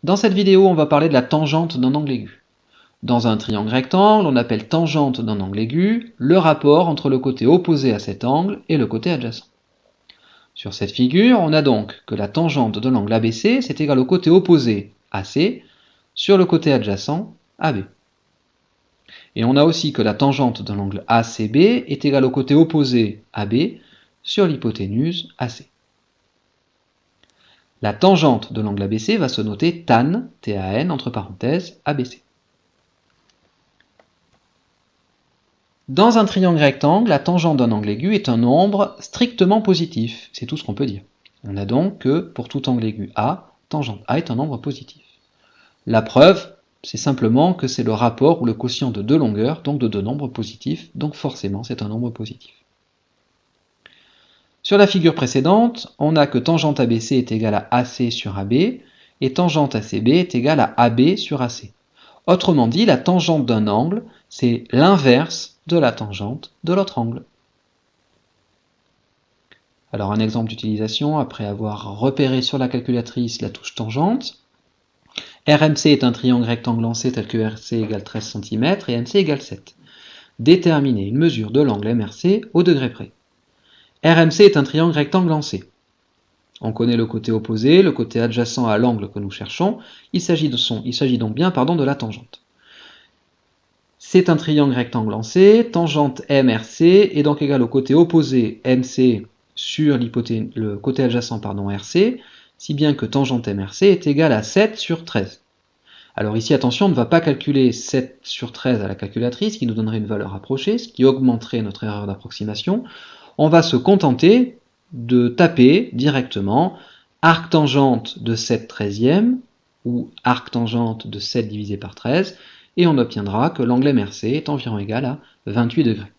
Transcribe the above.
Dans cette vidéo, on va parler de la tangente d'un angle aigu. Dans un triangle rectangle, on appelle tangente d'un angle aigu le rapport entre le côté opposé à cet angle et le côté adjacent. Sur cette figure, on a donc que la tangente de l'angle ABC, c'est égal au côté opposé AC sur le côté adjacent AB. Et on a aussi que la tangente de l'angle ACB est égale au côté opposé AB sur l'hypoténuse AC. La tangente de l'angle ABC va se noter tan, T-A-N, entre parenthèses, ABC. Dans un triangle rectangle, la tangente d'un angle aigu est un nombre strictement positif, c'est tout ce qu'on peut dire. On a donc que, pour tout angle aigu A, tangente A est un nombre positif. La preuve, c'est simplement que c'est le rapport ou le quotient de deux longueurs, donc de deux nombres positifs, donc forcément c'est un nombre positif. Sur la figure précédente, on a que tangente ABC est égale à AC sur AB, et tangente ACB est égale à AB sur AC. Autrement dit, la tangente d'un angle, c'est l'inverse de la tangente de l'autre angle. Alors un exemple d'utilisation, après avoir repéré sur la calculatrice la touche tangente, RMC est un triangle rectangle lancé tel que RC égale 13 cm et MC égale 7. Déterminer une mesure de l'angle MRC au degré près. RMC est un triangle rectangle lancé. On connaît le côté opposé, le côté adjacent à l'angle que nous cherchons. Il s'agit donc bien de la tangente. C'est un triangle rectangle lancé, tangente MRC est donc égale au côté opposé MC sur le côté adjacent RC, si bien que tangente MRC est égale à 7 sur 13. Alors ici, attention, on ne va pas calculer 7 sur 13 à la calculatrice, qui nous donnerait une valeur approchée, ce qui augmenterait notre erreur d'approximation. On va se contenter de taper directement arctangente de 7 treizièmes, ou arctangente de 7 divisé par 13, et on obtiendra que l'angle MRC est environ égal à 28 degrés.